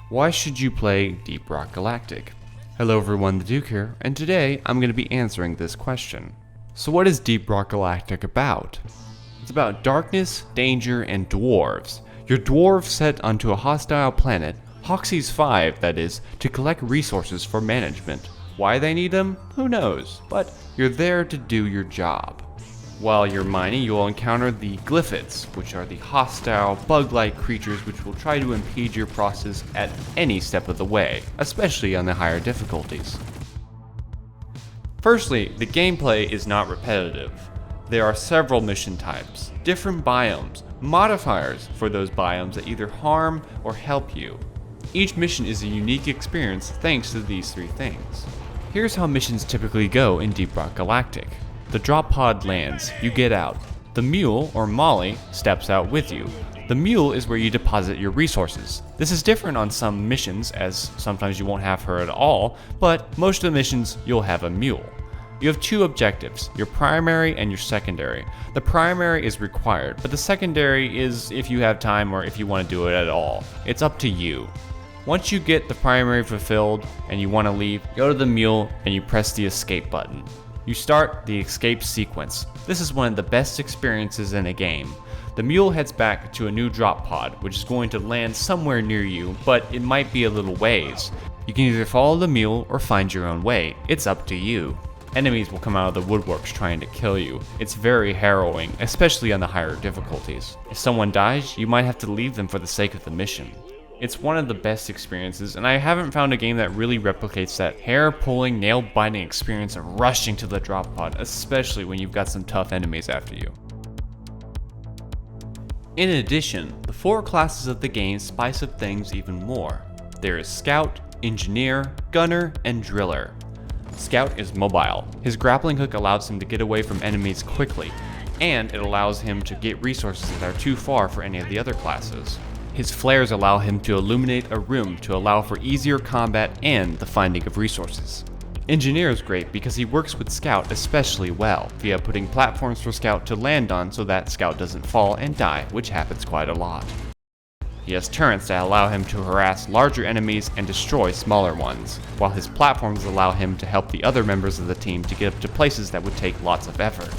Why should you play Deep Rock Galactic? Hello everyone, the Duke here, and today I'm going to be answering this question. So what is Deep Rock Galactic about? It's about darkness, danger, and dwarves. Your dwarves set onto a hostile planet, Hoxie's 5 that is, to collect resources for management. Why they need them? Who knows, but you're there to do your job. While you're mining, you'll encounter the glyphids, which are the hostile, bug-like creatures which will try to impede your process at any step of the way, especially on the higher difficulties. Firstly, the gameplay is not repetitive. There are several mission types, different biomes, modifiers for those biomes that either harm or help you. Each mission is a unique experience thanks to these three things. Here's how missions typically go in Deep Rock Galactic. The drop pod lands, you get out. The mule, or Molly, steps out with you. The mule is where you deposit your resources. This is different on some missions, as sometimes you won't have her at all, but most of the missions you'll have a mule. You have two objectives, your primary and your secondary. The primary is required, but the secondary is if you have time or if you want to do it at all. It's up to you. Once you get the primary fulfilled and you want to leave, go to the mule and you press the escape button. You start the escape sequence. This is one of the best experiences in a game. The mule heads back to a new drop pod, which is going to land somewhere near you, but it might be a little ways. You can either follow the mule or find your own way. It's up to you. Enemies will come out of the woodworks trying to kill you. It's very harrowing, especially on the higher difficulties. If someone dies, you might have to leave them for the sake of the mission. It's one of the best experiences, and I haven't found a game that really replicates that hair-pulling, nail-biting experience of rushing to the drop pod, especially when you've got some tough enemies after you. In addition, the four classes of the game spice up things even more. There is Scout, Engineer, Gunner, and Driller. Scout is mobile. His grappling hook allows him to get away from enemies quickly, and it allows him to get resources that are too far for any of the other classes. His flares allow him to illuminate a room to allow for easier combat and the finding of resources. Engineer is great because he works with Scout especially well, via putting platforms for Scout to land on so that Scout doesn't fall and die, which happens quite a lot. He has turrets that allow him to harass larger enemies and destroy smaller ones, while his platforms allow him to help the other members of the team to get up to places that would take lots of effort.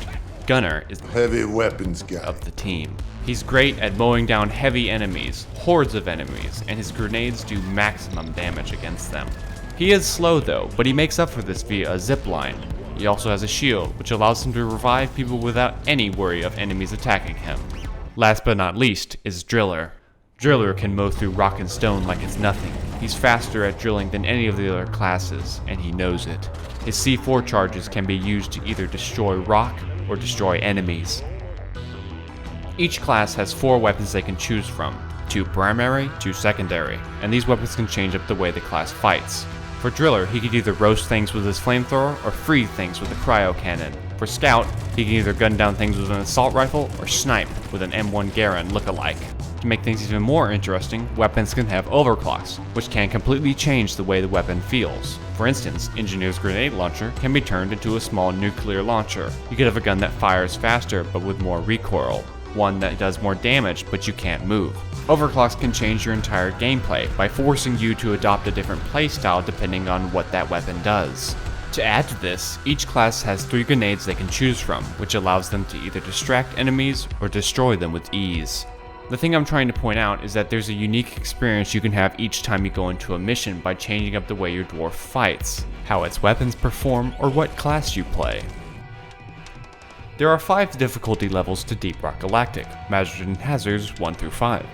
Gunner is the heavy weapons guy of the team. He's great at mowing down heavy enemies, hordes of enemies, and his grenades do maximum damage against them. He is slow though, but he makes up for this via a zip line. He also has a shield, which allows him to revive people without any worry of enemies attacking him. Last but not least is Driller. Driller can mow through rock and stone like it's nothing. He's faster at drilling than any of the other classes, and he knows it. His C4 charges can be used to either destroy rock or destroy enemies. Each class has 4 weapons they can choose from, 2 primary, 2 secondary, and these weapons can change up the way the class fights. For Driller, he can either roast things with his flamethrower or free things with a cryo cannon. For Scout, he can either gun down things with an assault rifle or snipe with an M1 Garand look-alike. To make things even more interesting, weapons can have overclocks, which can completely change the way the weapon feels. For instance, Engineer's grenade launcher can be turned into a small nuclear launcher. You could have a gun that fires faster but with more recoil, one that does more damage but you can't move. Overclocks can change your entire gameplay by forcing you to adopt a different playstyle depending on what that weapon does. To add to this, each class has 3 grenades they can choose from, which allows them to either distract enemies or destroy them with ease. The thing I'm trying to point out is that there's a unique experience you can have each time you go into a mission by changing up the way your dwarf fights, how its weapons perform, or what class you play. There are 5 difficulty levels to Deep Rock Galactic, measured in hazards 1 through 5.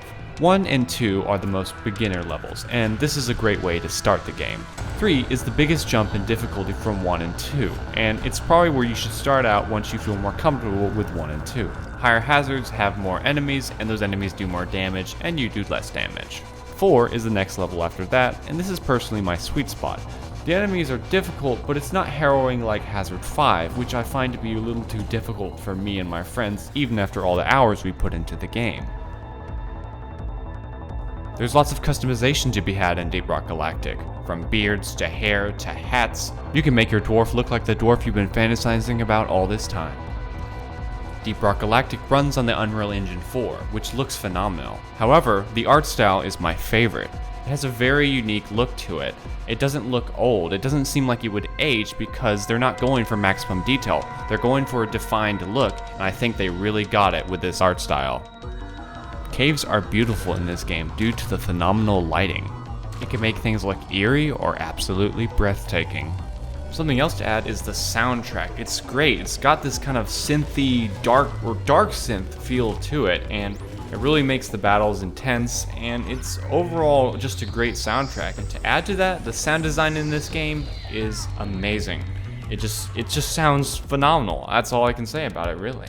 1 and 2 are the most beginner levels, and this is a great way to start the game. 3 is the biggest jump in difficulty from 1 and 2, and it's probably where you should start out once you feel more comfortable with 1 and 2. Higher hazards have more enemies, and those enemies do more damage, and you do less damage. 4 is the next level after that, and this is personally my sweet spot. The enemies are difficult, but it's not harrowing like Hazard 5, which I find to be a little too difficult for me and my friends, even after all the hours we put into the game. There's lots of customization to be had in Deep Rock Galactic. From beards to hair to hats, you can make your dwarf look like the dwarf you've been fantasizing about all this time. Deep Rock Galactic runs on the Unreal Engine 4, which looks phenomenal. However, the art style is my favorite. It has a very unique look to it. It doesn't look old. It doesn't seem like it would age because they're not going for maximum detail. They're going for a defined look, and I think they really got it with this art style. Caves are beautiful in this game due to the phenomenal lighting. It can make things look eerie or absolutely breathtaking. Something else to add is the soundtrack. It's great. It's got this kind of synthy, dark synth feel to it, and it really makes the battles intense, and it's overall just a great soundtrack. And to add to that, the sound design in this game is amazing. It just sounds phenomenal. That's all I can say about it, really.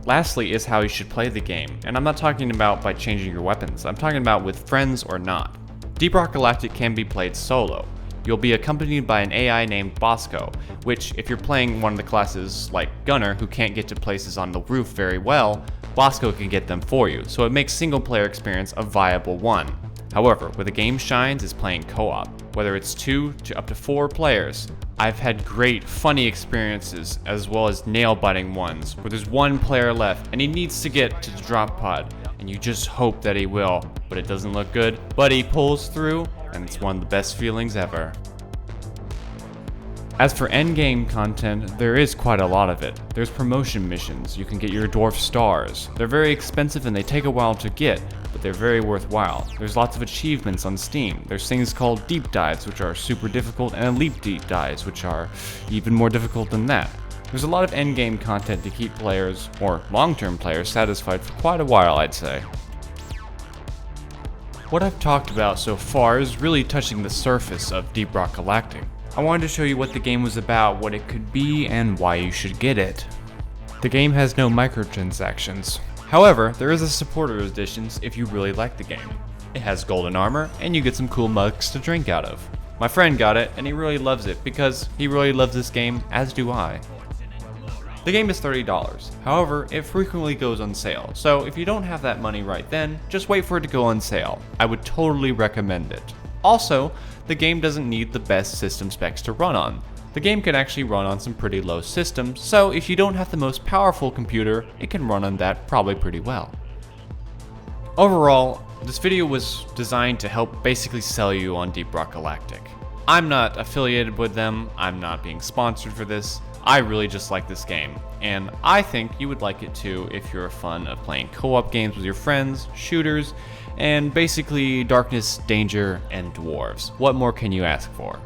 Lastly is how you should play the game, and I'm not talking about by changing your weapons. I'm talking about with friends or not. Deep Rock Galactic can be played solo. You'll be accompanied by an AI named Bosco, which, if you're playing one of the classes like Gunner, who can't get to places on the roof very well, Bosco can get them for you, so it makes single-player experience a viable one. However, where the game shines is playing co-op, whether it's 2 to up to 4 players. I've had great, funny experiences, as well as nail-biting ones, where there's one player left, and he needs to get to the drop pod, and you just hope that he will, but it doesn't look good, but he pulls through, and it's one of the best feelings ever. As for endgame content, there is quite a lot of it. There's promotion missions, you can get your dwarf stars. They're very expensive and they take a while to get, but they're very worthwhile. There's lots of achievements on Steam. There's things called deep dives, which are super difficult, and elite deep dives, which are even more difficult than that. There's a lot of endgame content to keep players, or long-term players, satisfied for quite a while, I'd say. What I've talked about so far is really touching the surface of Deep Rock Galactic. I wanted to show you what the game was about, what it could be, and why you should get it. The game has no microtransactions. However, there is a supporter editions if you really like the game. It has golden armor, and you get some cool mugs to drink out of. My friend got it, and he really loves it because he really loves this game, as do I. The game is $30, however, it frequently goes on sale, so if you don't have that money right then, just wait for it to go on sale. I would totally recommend it. Also, the game doesn't need the best system specs to run on. The game can actually run on some pretty low systems, so if you don't have the most powerful computer, it can run on that probably pretty well. Overall, this video was designed to help basically sell you on Deep Rock Galactic. I'm not affiliated with them, I'm not being sponsored for this. I really just like this game, and I think you would like it too if you're a fan of playing co-op games with your friends, shooters, and basically darkness, danger, and dwarves. What more can you ask for?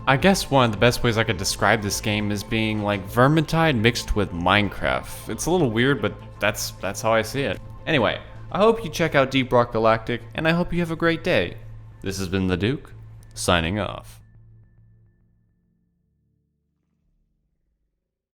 I guess one of the best ways I could describe this game is being like Vermintide mixed with Minecraft. It's a little weird, but that's how I see it. Anyway, I hope you check out Deep Rock Galactic, and I hope you have a great day. This has been the Duke, signing off.